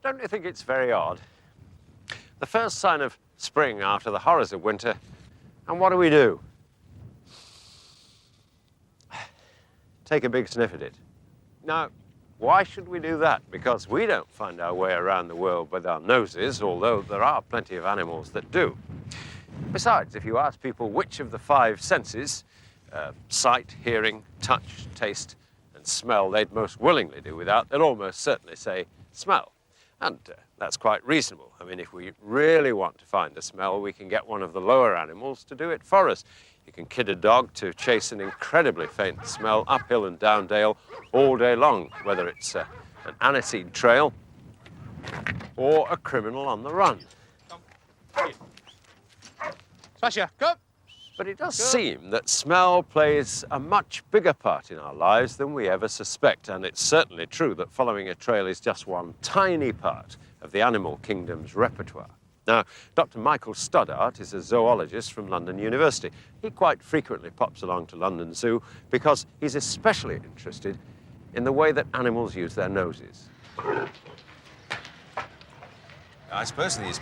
Don't you think it's very odd? The first sign of spring after the horrors of winter, and what do? Take a big sniff at it. Now, why should we do that? Because we don't find our way around the world with our noses, although there are plenty of animals that do. Besides, if you ask people which of the 5 senses, sight, hearing, touch, taste, and smell, they'd most willingly do without, they'd almost certainly say smell. And that's quite reasonable. I mean, if we really want to find a smell, we can get one of the lower animals to do it for us. You can kid a dog to chase an incredibly faint smell uphill and down dale all day long, whether it's an aniseed trail or a criminal on the run. Sasha, come! But it does seem that smell plays a much bigger part in our lives than we ever suspect, and it's certainly true that following a trail is just one tiny part of the animal kingdom's repertoire. Now, Dr. Michael Studdart is a zoologist from London University. He quite frequently pops along to London Zoo because he's especially interested in the way that animals use their noses. I suppose these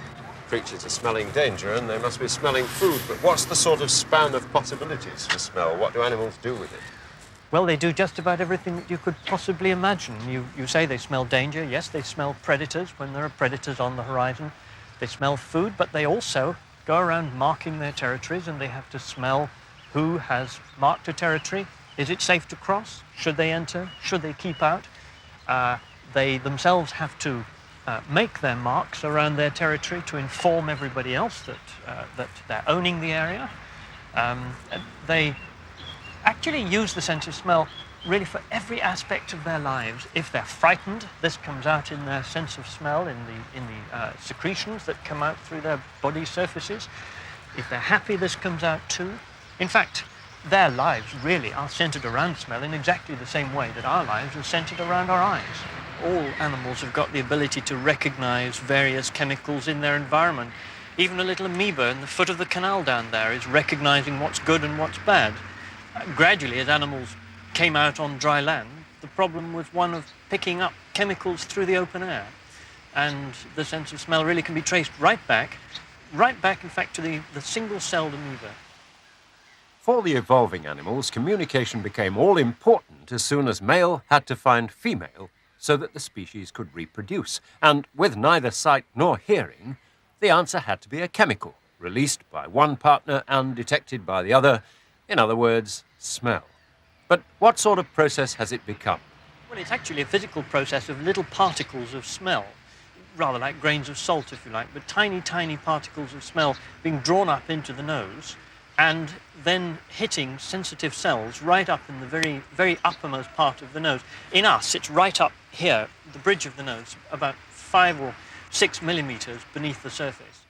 creatures are smelling danger and they must be smelling food, but what's the sort of span of possibilities for smell? What do animals do with it? Well, they do just about everything that you could possibly imagine. You say they smell danger. Yes, they smell predators when there are predators on the horizon. They smell food, but they also go around marking their territories, and they have to smell who has marked a territory. Is it safe to cross? Should they enter? Should they keep out? They themselves have to make their marks around their territory to inform everybody else that they're owning the area. They actually use the sense of smell really for every aspect of their lives. If they're frightened, this comes out in their sense of smell, in the secretions that come out through their body surfaces. If they're happy, this comes out too. In fact, their lives really are centered around smell in exactly the same way that our lives are centered around our eyes. All animals have got the ability to recognize various chemicals in their environment. Even a little amoeba in the foot of the canal down there is recognizing what's good and what's bad. Gradually, as animals came out on dry land, the problem was one of picking up chemicals through the open air. And the sense of smell really can be traced right back, in fact, to the single-celled amoeba. For the evolving animals, communication became all important as soon as male had to find female so that the species could reproduce. And with neither sight nor hearing, the answer had to be a chemical, released by one partner and detected by the other. In other words, smell. But what sort of process has it become? Well, it's actually a physical process of little particles of smell, rather like grains of salt, if you like, but tiny, tiny particles of smell being drawn up into the nose and then hitting sensitive cells right up in the very, very uppermost part of the nose. In us, it's right up here, the bridge of the nose, about 5 or 6 millimeters beneath the surface.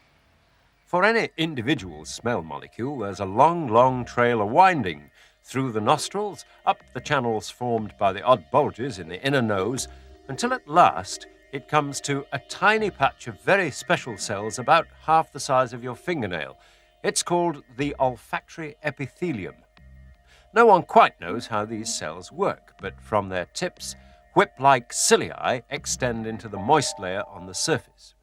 For any individual smell molecule, there's a long, long trail of winding through the nostrils, up the channels formed by the odd bulges in the inner nose, until at last it comes to a tiny patch of very special cells about half the size of your fingernail. It's called the olfactory epithelium. No one quite knows how these cells work, but from their tips, whip-like cilia extend into the moist layer on the surface.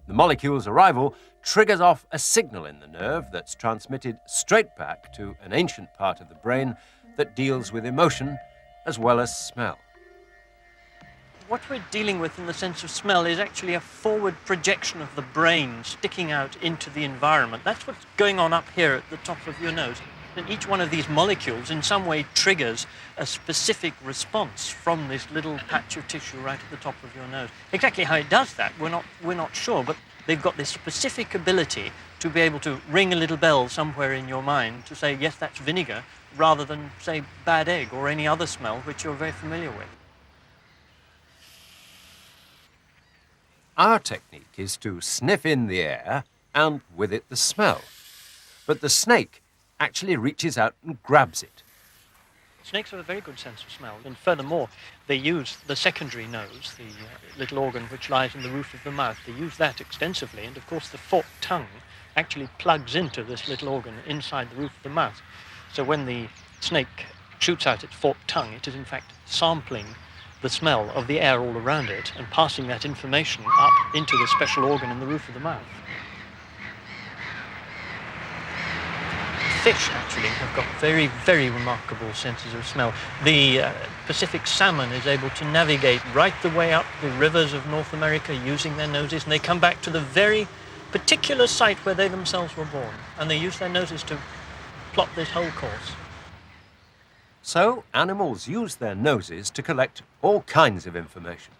The molecule's arrival triggers off a signal in the nerve that's transmitted straight back to an ancient part of the brain that deals with emotion as well as smell. What we're dealing with in the sense of smell is actually a forward projection of the brain sticking out into the environment. That's what's going on up here at the top of your nose. And each one of these molecules in some way triggers a specific response from this little patch of tissue right at the top of your nose. Exactly how it does that, we're not sure, but they've got this specific ability to be able to ring a little bell somewhere in your mind to say, yes, that's vinegar, rather than, say, bad egg or any other smell which you're very familiar with. Our technique is to sniff in the air and with it the smell. But the snake actually reaches out and grabs it. Snakes have a very good sense of smell, and furthermore, they use the secondary nose, the little organ which lies in the roof of the mouth. They use that extensively, and of course the forked tongue actually plugs into this little organ inside the roof of the mouth. So when the snake shoots out its forked tongue, it is in fact sampling the smell of the air all around it and passing that information up into the special organ in the roof of the mouth. Fish actually have got very, very remarkable senses of smell. The Pacific salmon is able to navigate right the way up the rivers of North America using their noses, and they come back to the very particular site where they themselves were born, and they use their noses to plot this whole course. So, animals use their noses to collect all kinds of information.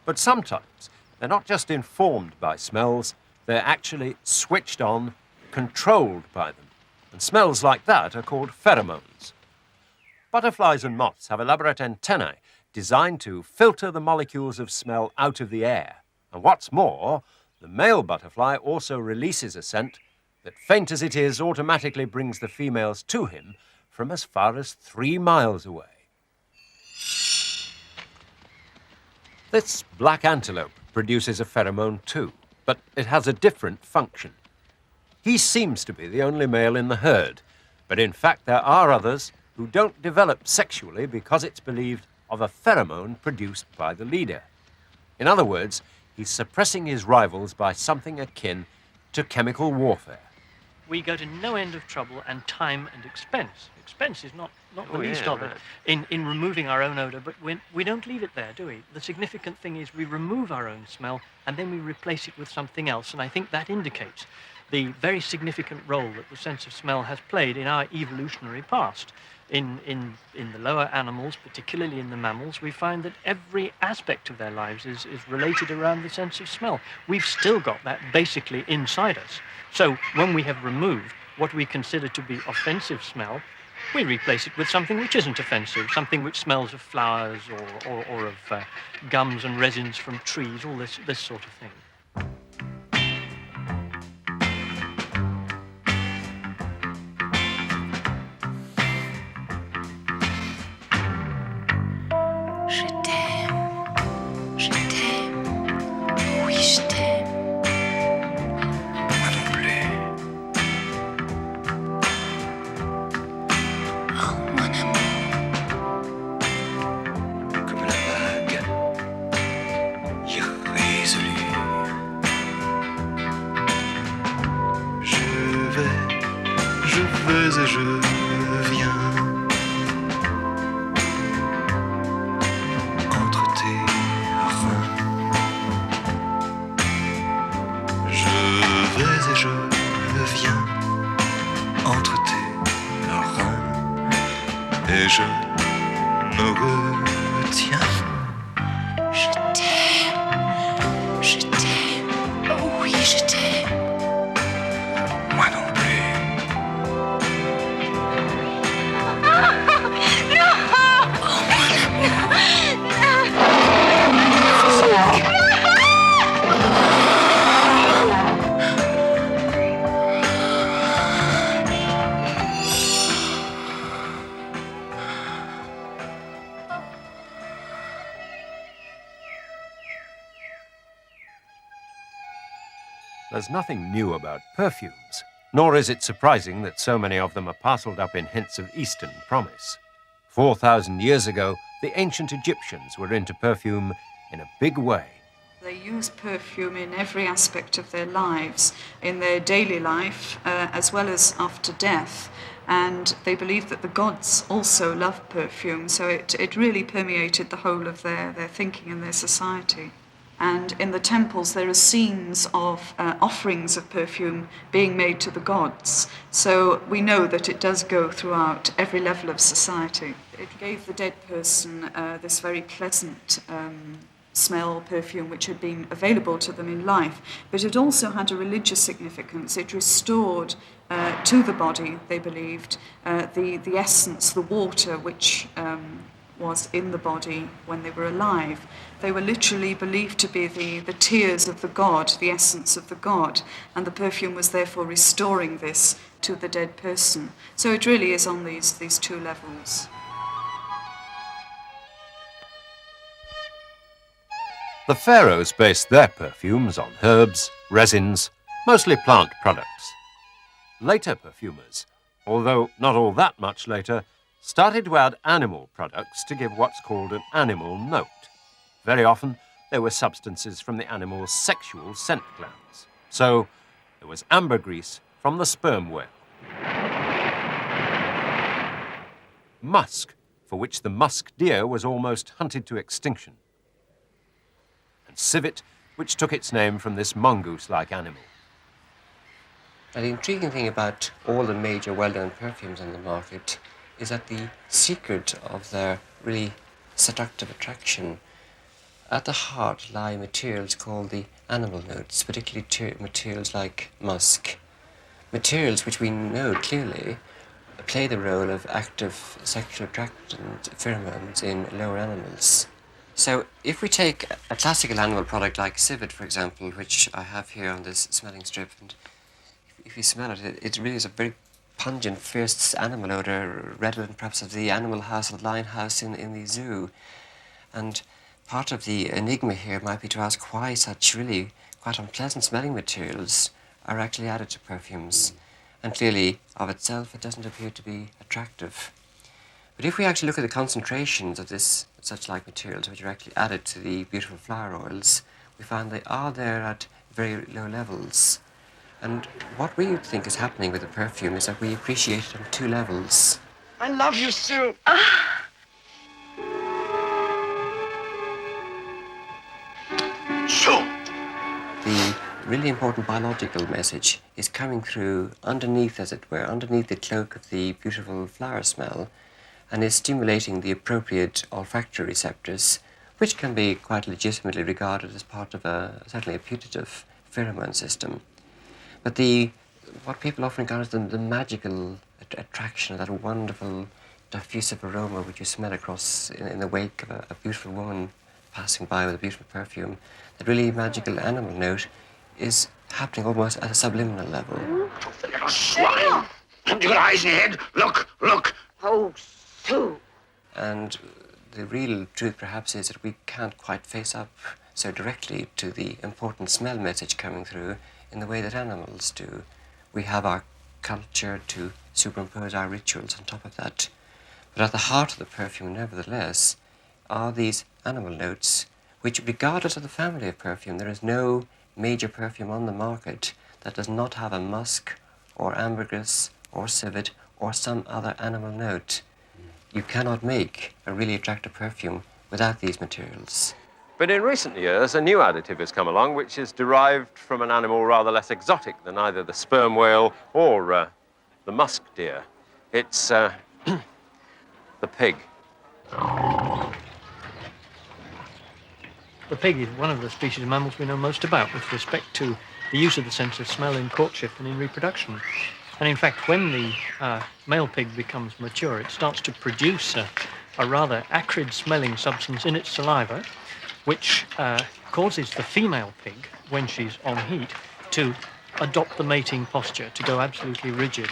But sometimes they're not just informed by smells, they're actually switched on, controlled by them. And smells like that are called pheromones. Butterflies and moths have elaborate antennae designed to filter the molecules of smell out of the air. And what's more, the male butterfly also releases a scent that, faint as it is, automatically brings the females to him from as far as 3 miles away. This black antelope produces a pheromone too, but it has a different function. He seems to be the only male in the herd, but in fact there are others who don't develop sexually because it's believed of a pheromone produced by the leader. In other words, he's suppressing his rivals by something akin to chemical warfare. We go to no end of trouble and time and expense. Expense is not the least of it in removing our own odour, but we don't leave it there, do we? The significant thing is we remove our own smell and then we replace it with something else, and I think that indicates the very significant role that the sense of smell has played in our evolutionary past. In the lower animals, particularly in the mammals, we find that every aspect of their lives is related around the sense of smell. We've still got that basically inside us. So when we have removed what we consider to be offensive smell, we replace it with something which isn't offensive, something which smells of flowers or of gums and resins from trees, all this sort of thing. et je viens entre tes reins. Je vais et je viens entre tes reins et je me retiens. Je t'aime, oh oui je t'aime. Moi non plus. There's nothing new about perfumes, nor is it surprising that so many of them are parcelled up in hints of Eastern promise. 4,000 years ago, the ancient Egyptians were into perfume in a big way. They use perfume in every aspect of their lives, in their daily life, as well as after death. And they believed that the gods also loved perfume, so it really permeated the whole of their thinking and their society. And in the temples, there are scenes of offerings of perfume being made to the gods. So we know that it does go throughout every level of society. It gave the dead person this very pleasant smell, perfume, which had been available to them in life. But it also had a religious significance. It restored to the body, they believed, the essence, the water, which was in the body when they were alive. They were literally believed to be the tears of the god, the essence of the god, and the perfume was therefore restoring this to the dead person. So it really is on these two levels. The pharaohs based their perfumes on herbs, resins, mostly plant products. Later perfumers, although not all that much later, started to add animal products to give what's called an animal note. Very often, there were substances from the animal's sexual scent glands. So, there was ambergris from the sperm whale. Musk, for which the musk deer was almost hunted to extinction. And civet, which took its name from this mongoose-like animal. Now, the intriguing thing about all the major well-known perfumes on the market is that the secret of their really seductive attraction, at the heart lie materials called the animal notes, particularly materials like musk. Materials which we know clearly play the role of active sexual attractant pheromones in lower animals. So if we take a classical animal product like civet, for example, which I have here on this smelling strip, and if you smell it, it really is a very pungent, fierce animal odour, redolent perhaps of the animal house or the lion house in the zoo. And part of the enigma here might be to ask why such really quite unpleasant smelling materials are actually added to perfumes. And clearly, of itself, it doesn't appear to be attractive. But if we actually look at the concentrations of such like materials which are actually added to the beautiful flower oils, we find they are there at very low levels. And what we think is happening with the perfume is that we appreciate it on two levels. I love you, Sue. Sue. The really important biological message is coming through underneath, as it were, underneath the cloak of the beautiful flower smell, and is stimulating the appropriate olfactory receptors, which can be quite legitimately regarded as part of certainly a putative pheromone system. But what people often regard as the magical attraction of that wonderful diffusive aroma which you smell across in the wake of a beautiful woman passing by with a beautiful perfume, that really magical animal note is happening almost at a subliminal level. The little swine. Haven't you got eyes in your head? Look, look. Oh, Sue. And the real truth perhaps is that we can't quite face up so directly to the important smell message coming through in the way that animals do. We have our culture to superimpose our rituals on top of that. But at the heart of the perfume, nevertheless, are these animal notes, which, regardless of the family of perfume, there is no major perfume on the market that does not have a musk or ambergris or civet or some other animal note. You cannot make a really attractive perfume without these materials. But in recent years, a new additive has come along which is derived from an animal rather less exotic than either the sperm whale or the musk deer. It's the pig. The pig is one of the species of mammals we know most about with respect to the use of the sense of smell in courtship and in reproduction. And in fact, when the male pig becomes mature, it starts to produce a rather acrid-smelling substance in its saliva, which causes the female pig, when she's on heat, to adopt the mating posture, to go absolutely rigid.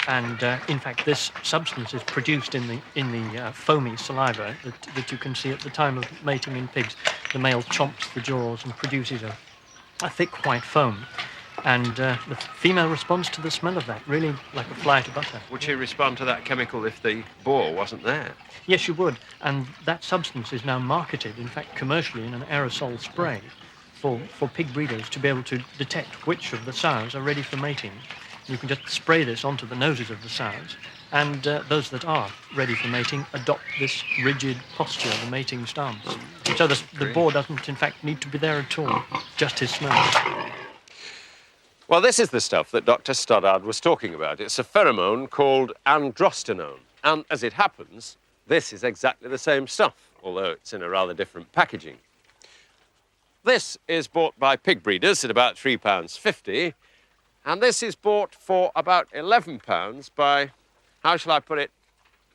And in fact, this substance is produced in the foamy saliva that you can see at the time of mating in pigs. The male chomps the jaws and produces a thick white foam. And the female responds to the smell of that, really like a fly to butter. Would she respond to that chemical if the boar wasn't there? Yes, she would. And that substance is now marketed, in fact, commercially in an aerosol spray for pig breeders to be able to detect which of the sows are ready for mating. You can just spray this onto the noses of the sows, and those that are ready for mating adopt this rigid posture, the mating stance. So the boar doesn't, in fact, need to be there at all, just his smell. Well, this is the stuff that Dr. Studdart was talking about. It's a pheromone called Androstenone. And as it happens, this is exactly the same stuff, although it's in a rather different packaging. This is bought by pig breeders at about £3.50, and this is bought for about £11 by, how shall I put it,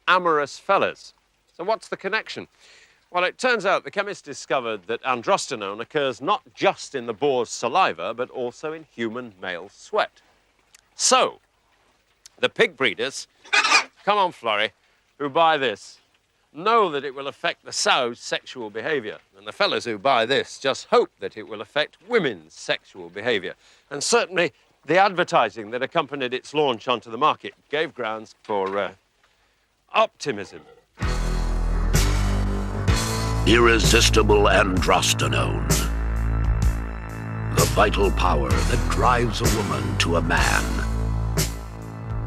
amorous fellas. So what's the connection? Well, it turns out the chemist discovered that androstenone occurs not just in the boar's saliva, but also in human male sweat. So, the pig breeders, come on, Florrie, who buy this, know that it will affect the sow's sexual behaviour. And the fellas who buy this just hope that it will affect women's sexual behaviour. And certainly, the advertising that accompanied its launch onto the market gave grounds for optimism. Irresistible Androstenone. The vital power that drives a woman to a man.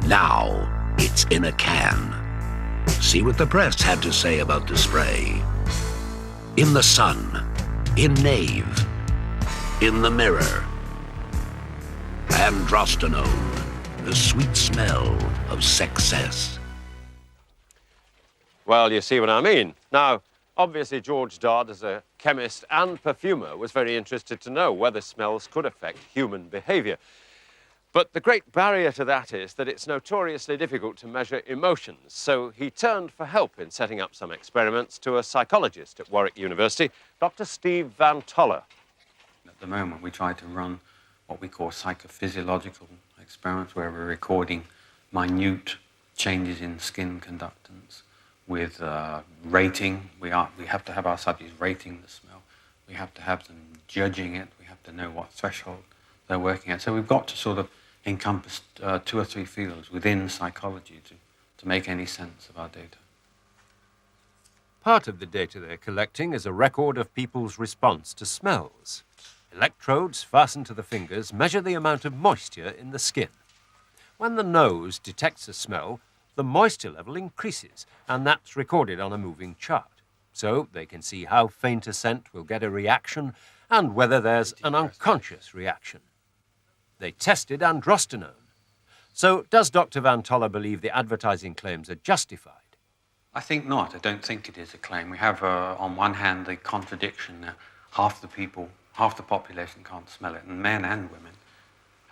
Now it's in a can. See what the press had to say about the spray. In the sun, in Nave, in the mirror. Androstenone, the sweet smell of success. Well, you see what I mean. Now, obviously, George Dodd, as a chemist and perfumer, was very interested to know whether smells could affect human behavior. But the great barrier to that is that it's notoriously difficult to measure emotions. So he turned for help in setting up some experiments to a psychologist at Warwick University, Dr. Steve Van Toller. At the moment, we try to run what we call psychophysiological experiments, where we're recording minute changes in skin conductance with rating. We have to have our subjects rating the smell. We have to have them judging it. We have to know what threshold they're working at. So we've got to sort of encompass 2 or 3 fields within psychology to make any sense of our data. Part of the data they're collecting is a record of people's response to smells. Electrodes fastened to the fingers measure the amount of moisture in the skin. When the nose detects a smell, the moisture level increases, and that's recorded on a moving chart. So they can see how faint a scent will get a reaction and whether there's an unconscious reaction. They tested androstenone. So does Dr. Van Toller believe the advertising claims are justified? I think not. I don't think it is a claim. We have, on one hand, the contradiction that half the population can't smell it, and men and women.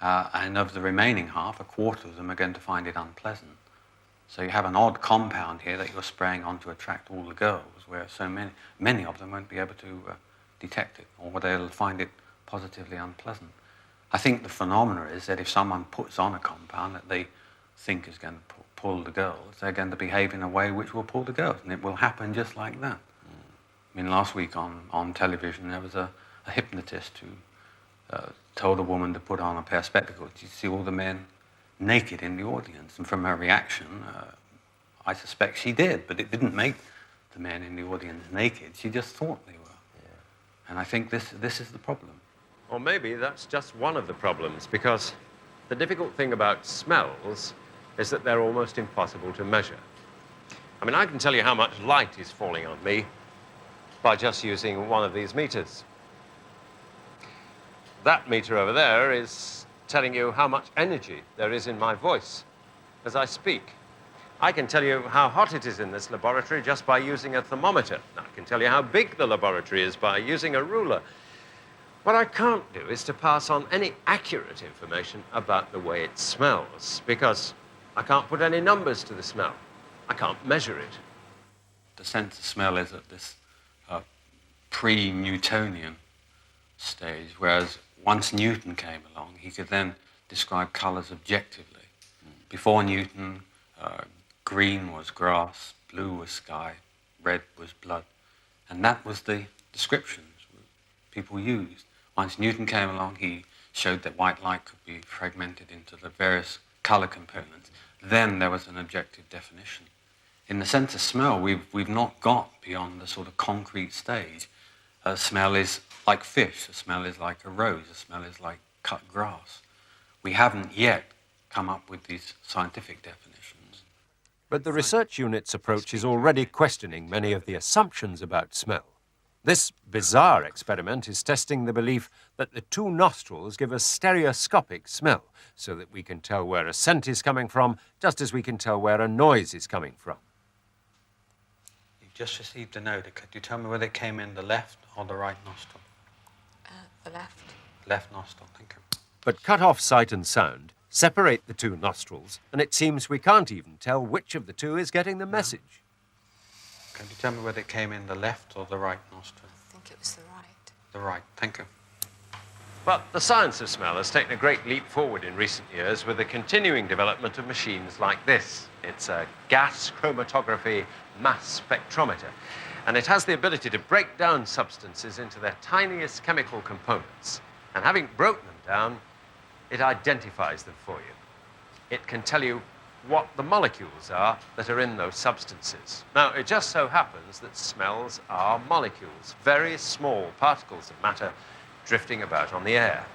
And of the remaining half, a quarter of them are going to find it unpleasant. So you have an odd compound here that you're spraying on to attract all the girls, where so many of them won't be able to detect it, or they'll find it positively unpleasant. I think the phenomena is that if someone puts on a compound that they think is going to pull the girls, they're going to behave in a way which will pull the girls, and it will happen just like that. I mean, last week on television, there was a hypnotist who told a woman to put on a pair of spectacles. You see all the men naked in the audience, and from her reaction, I suspect she did, but it didn't make the men in the audience naked. She just thought they were. Yeah. And I think this is the problem. Or maybe that's just one of the problems, because the difficult thing about smells is that they're almost impossible to measure. I mean, I can tell you how much light is falling on me by just using one of these meters. That meter over there is telling you how much energy there is in my voice as I speak. I can tell you how hot it is in this laboratory just by using a thermometer. I can tell you how big the laboratory is by using a ruler. What I can't do is to pass on any accurate information about the way it smells, because I can't put any numbers to the smell. I can't measure it. The sense of smell is at this pre-Newtonian stage, whereas once Newton came along, he could then describe colours objectively. Before Newton, green was grass, blue was sky, red was blood. And that was the descriptions people used. Once Newton came along, he showed that white light could be fragmented into the various colour components. Then there was an objective definition. In the sense of smell, we've not got beyond the sort of concrete stage. A smell is like fish, a smell is like a rose, a smell is like cut grass. We haven't yet come up with these scientific definitions. But the research unit's approach is already questioning many of the assumptions about smell. This bizarre experiment is testing the belief that the 2 nostrils give a stereoscopic smell, so that we can tell where a scent is coming from, just as we can tell where a noise is coming from. You've just received a note. Could you tell me whether it came in the left or the right nostril? The left. Left nostril, thank you. But cut off sight and sound, separate the 2 nostrils, and it seems we can't even tell which of the 2 is getting the message. Can you tell me whether it came in the left or the right nostril? I think it was the right. The right, thank you. But the science of smell has taken a great leap forward in recent years with the continuing development of machines like this. It's a gas chromatography mass spectrometer, and it has the ability to break down substances into their tiniest chemical components. And having broken them down, it identifies them for you. It can tell you what the molecules are that are in those substances. Now, it just so happens that smells are molecules, very small particles of matter drifting about on the air.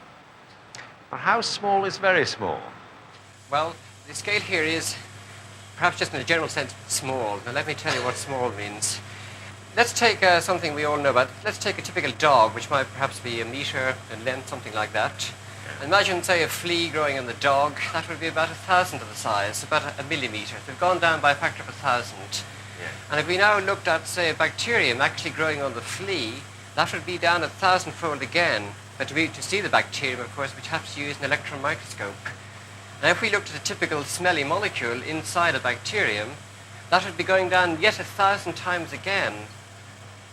But how small is very small? Well, the scale here is perhaps just in a general sense small. Now let me tell you what small means. Let's take something we all know about. Let's take a typical dog, which might perhaps be a metre in length, something like that. Imagine, say, a flea growing in the dog. That would be about 1,000th of the size, about a millimetre. We've gone down by a factor of 1,000. Yeah. And if we now looked at, say, a bacterium actually growing on the flea, that would be down 1,000-fold again. But to see the bacterium, of course, we'd have to use an electron microscope. Now, if we looked at a typical smelly molecule inside a bacterium, that would be going down yet 1,000 times again.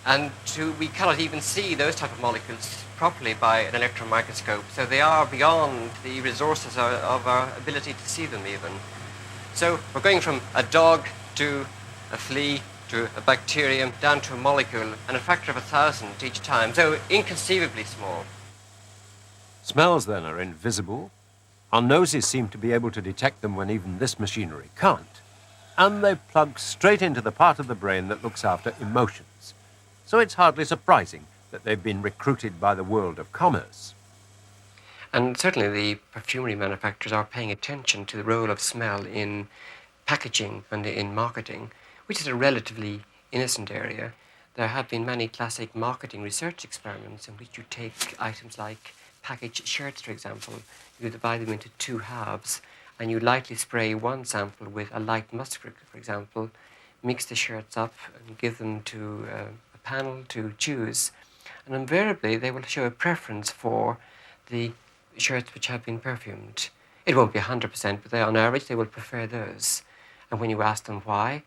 And we cannot even see those type of molecules properly by an electron microscope. So they are beyond the resources of our ability to see them even. So we're going from a dog to a flea to a bacterium down to a molecule, and a factor of 1,000 each time. So inconceivably small. Smells, then, are invisible. Our noses seem to be able to detect them when even this machinery can't. And they plug straight into the part of the brain that looks after emotions. So it's hardly surprising that they've been recruited by the world of commerce. And certainly the perfumery manufacturers are paying attention to the role of smell in packaging and in marketing, which is a relatively innocent area. There have been many classic marketing research experiments in which you take items like packaged shirts, for example. You divide them into two halves, and you lightly spray one sample with a light mustard, for example, mix the shirts up and give them to a panel to choose. And invariably, they will show a preference for the shirts which have been perfumed. It won't be 100%, but on average, they will prefer those. And when you ask them why,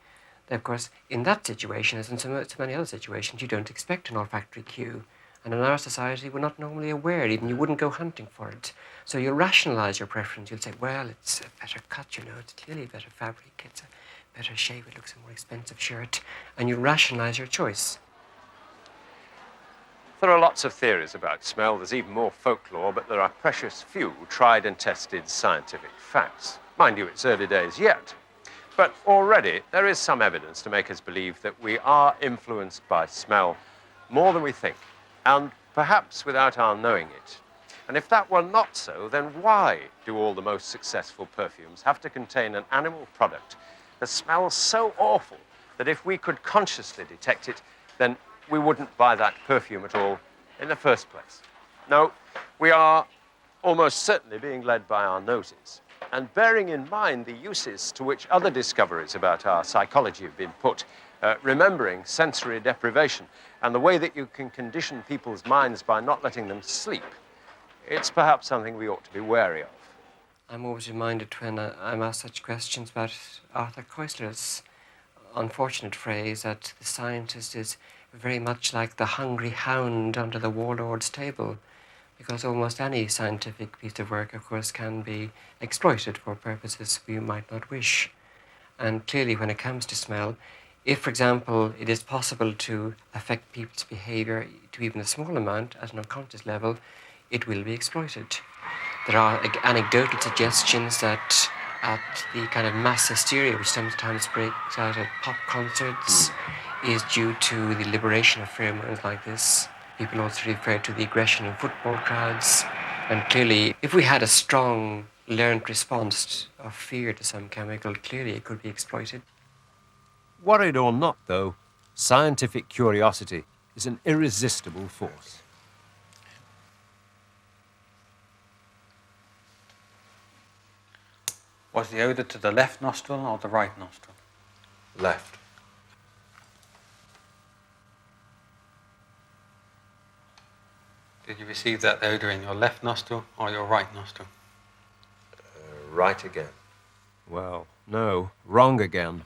they, of course, in that situation, as in so many other situations, you don't expect an olfactory cue. And in our society, we're not normally aware, even you wouldn't go hunting for it. So you'll rationalize your preference. You'll say, well, it's a better cut, it's clearly a better fabric, it's a better shape, it looks a more expensive shirt. And you rationalize your choice. There are lots of theories about smell. There's even more folklore, but there are precious few tried and tested scientific facts. Mind you, it's early days yet. But already there is some evidence to make us believe that we are influenced by smell more than we think, and perhaps without our knowing it. And if that were not so, then why do all the most successful perfumes have to contain an animal product that smells so awful that if we could consciously detect it, then we wouldn't buy that perfume at all in the first place? No, we are almost certainly being led by our noses. And bearing in mind the uses to which other discoveries about our psychology have been put, remembering sensory deprivation and the way that you can condition people's minds by not letting them sleep, it's perhaps something we ought to be wary of. I'm always reminded when I'm asked such questions about Arthur Koestler's unfortunate phrase that the scientist is very much like the hungry hound under the warlord's table, because almost any scientific piece of work, of course, can be exploited for purposes we might not wish. And clearly, when it comes to smell, if, for example, it is possible to affect people's behavior to even a small amount at an unconscious level, it will be exploited. There are anecdotal suggestions that at the kind of mass hysteria which sometimes breaks out at pop concerts is due to the liberation of pheromones like this. People also refer to the aggression in football crowds. And clearly, if we had a strong learned response of fear to some chemical, clearly it could be exploited. Worried or not, though, scientific curiosity is an irresistible force. Was the odour to the left nostril or the right nostril? Left. Did you receive that odour in your left nostril or your right nostril? Right again. Well, no, wrong again.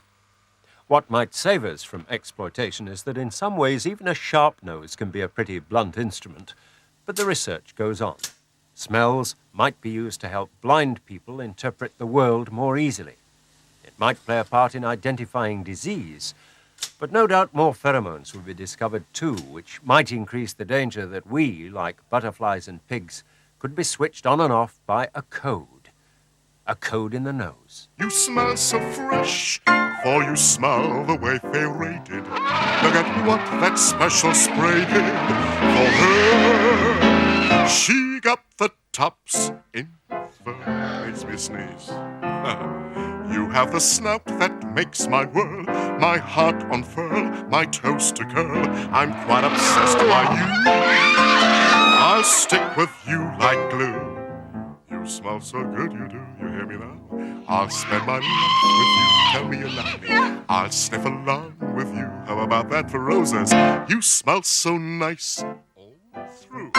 What might save us from exploitation is that in some ways even a sharp nose can be a pretty blunt instrument, but the research goes on. Smells might be used to help blind people interpret the world more easily. It might play a part in identifying disease, but no doubt more pheromones will be discovered too, which might increase the danger that we, like butterflies and pigs, could be switched on and off by a code. a code in the nose. You smell so fresh, for you smell the way Fairy did. Look at what that special spray did for her. She got the tops in fur. Makes me sneeze. You have the snout that makes my whirl, my heart unfurl, my toes to curl. I'm quite obsessed by you. I'll stick with you like glue. You smell so good, you do. You hear me now? I'll spend my life with you. Tell me you love me. I'll sniff along with you. How about that for roses? You smell so nice all through.